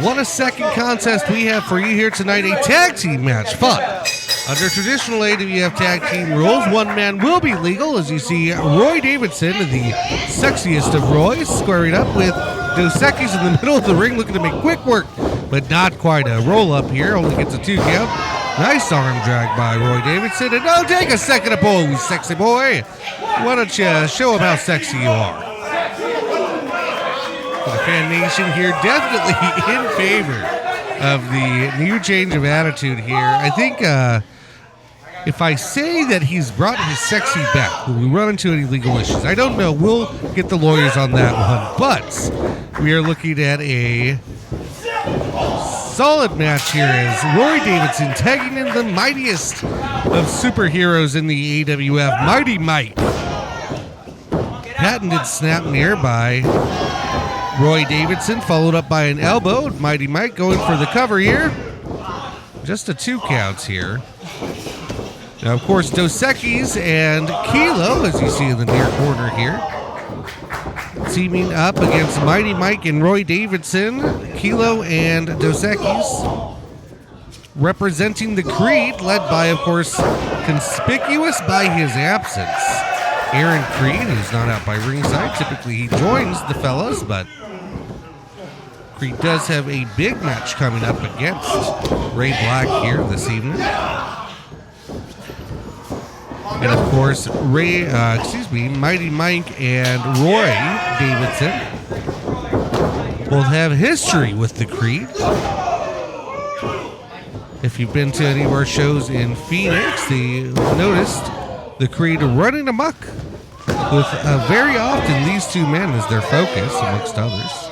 what a second contest we have for you here tonight. A tag team match fought under traditional AWF tag team rules. One man will be legal, as you see Roy Davidson, the sexiest of Roys, squaring up with Dos Equis in the middle of the ring, looking to make quick work, but not quite a roll-up here. Only gets a 2 count. Nice arm drag by Roy Davidson. And no, take a second to pose, sexy boy. Why don't you show him how sexy you are? The Fan Nation here definitely in favor of the new change of attitude here. I think if I say that he's brought his sexy back, will we run into any legal issues? I don't know. We'll get the lawyers on that one. But we are looking at a solid match here as Roy Davidson tagging in the mightiest of superheroes in the AWF, Mighty Mike. Patented snap in the air by Roy Davidson, followed up by an elbow. Mighty Mike going for the cover here. Just a 2 counts here. Now, of course, Dos Equis and Kilo, as you see in the near corner here, teaming up against Mighty Mike and Roy Davidson. Kilo and Dos Equis representing the Creed, led by, of course, conspicuous by his absence, Aaron Creed, who's not out by ringside. Typically he joins the fellas, but Creed does have a big match coming up against Ray Black here this evening. And of course, Mighty Mike and Roy Davidson both have history with the Creed. If you've been to any of our shows in Phoenix, you've noticed the Creed running amok with very often these two men as their focus, amongst others.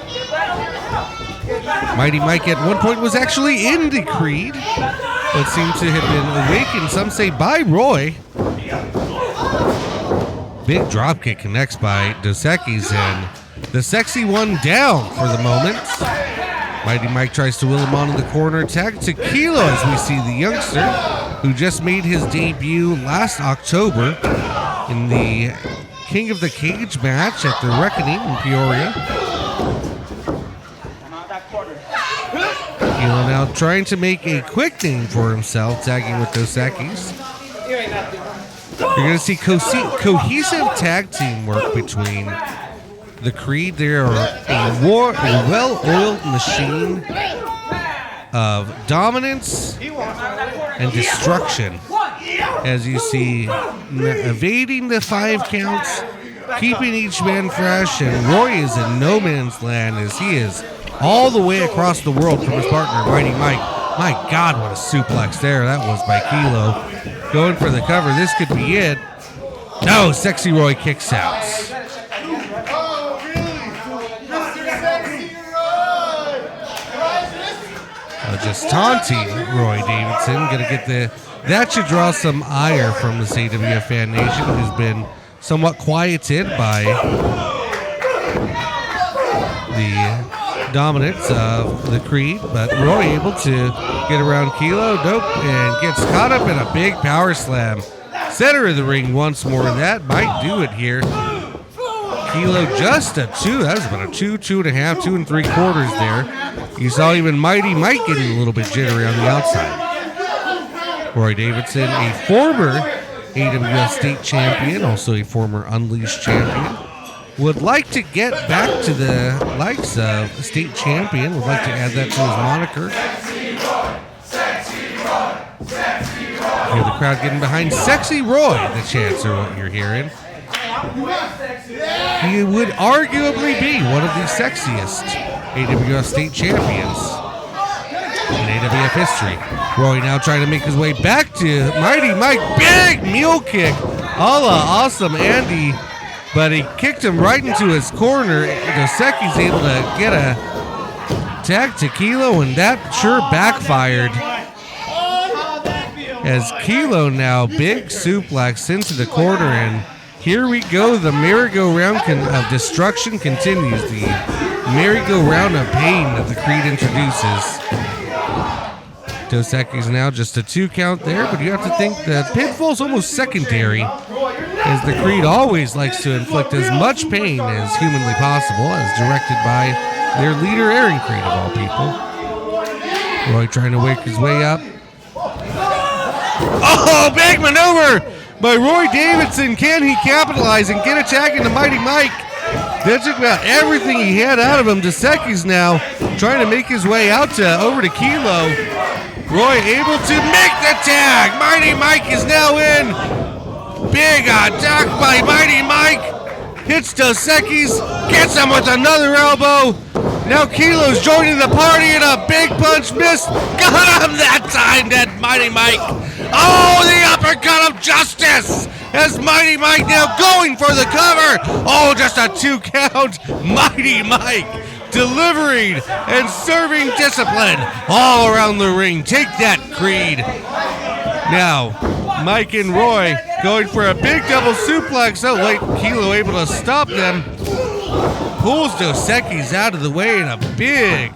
Mighty Mike at one point was actually in the Creed, but seemed to have been awakened, some say, by Roy. Big dropkick connects by Dos Equis, and the sexy one down for the moment. Mighty Mike tries to will him on in the corner. Tag to Kilo, as we see the youngster who just made his debut last October in the King of the Cage match at the Reckoning in Peoria. Kilo now trying to make a quick name for himself, tagging with Dos Equis. You're going to see cohesive tag team work between the Creed. They are a well-oiled machine of dominance and destruction. As you see, evading the 5 counts, keeping each man fresh, and Roy is in no man's land as he is all the way across the world from his partner, Mighty Mike. My God, what a suplex there. That was by Kilo. Going for the cover. This could be it. No, Sexy Roy kicks out. Just taunting Roy Davidson. Gonna get that should draw some ire from this AWF Fan Nation, who's been somewhat quieted by the dominance of the Creed, but Roy able to get around Kilo, and gets caught up in a big power slam. Center of the ring once more, and that might do it here. Kilo just a 2. That was about a 2, 2.5, 2 3/4 there. You saw even Mighty Mike getting a little bit jittery on the outside. Roy Davidson, a former AWF state champion, also a former Unleashed champion, would like to get back to the likes of state champion, would like to add that to his moniker. Hear the crowd getting behind Sexy Roy, the chants are what you're hearing. He would arguably be one of the sexiest AWF state champions in AWF history. Roy now trying to make his way back to Mighty Mike. Big mule kick, a la Awesome Andy, but he kicked him right into his corner. Dos Equis able to get a tag to Kilo, and that sure backfired. As Kilo now big suplex into the corner, and here we go. The merry-go-round of destruction continues. The merry-go-round of pain that the Creed introduces. Dos Equis now just a 2 count there, but you have to think that pinfall's almost secondary, as the Creed always likes to inflict as much pain as humanly possible, as directed by their leader, Aaron Creed, of all people. Roy trying to work his way up. Oh, big maneuver by Roy Davidson. Can he capitalize and get attacking the Mighty Mike? That took about everything he had out of him. Dos Equis now trying to make his way out to over to Kilo. Roy able to make the tag. Mighty Mike is now in. Big attack by Mighty Mike. Hits Dos Equis. Gets him with another elbow. Now Kilo's joining the party and a big punch missed. Got him that time, that Mighty Mike. Oh, the uppercut of justice as Mighty Mike now going for the cover. Oh, just a 2 count. Mighty Mike delivering and serving discipline all around the ring. Take that, Creed. Now, Mike and Roy going for a big double suplex. Oh, late Kilo able to stop them. Pulls Dos Equis out of the way in a big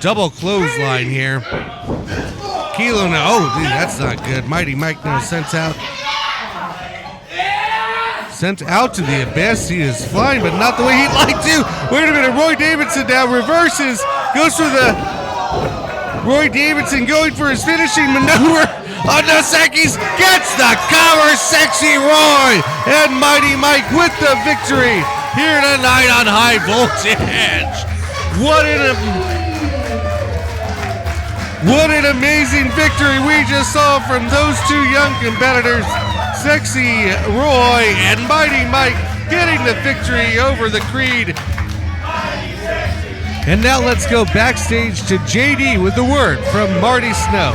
double clothesline here. Kilo now, oh, dude, that's not good. Mighty Mike now sent out to the abyss. He is flying, but not the way he'd like to. Wait a minute, Roy Davidson now reverses, goes for the Roy Davidson going for his finishing maneuver on Dos Equis, gets the cover. Sexy Roy and Mighty Mike with the victory here tonight on High Voltage. What an amazing victory we just saw from those two young competitors. Sexy Roy and Mighty Mike getting the victory over the Creed. And now let's go backstage to JD with the word from Marty Snow.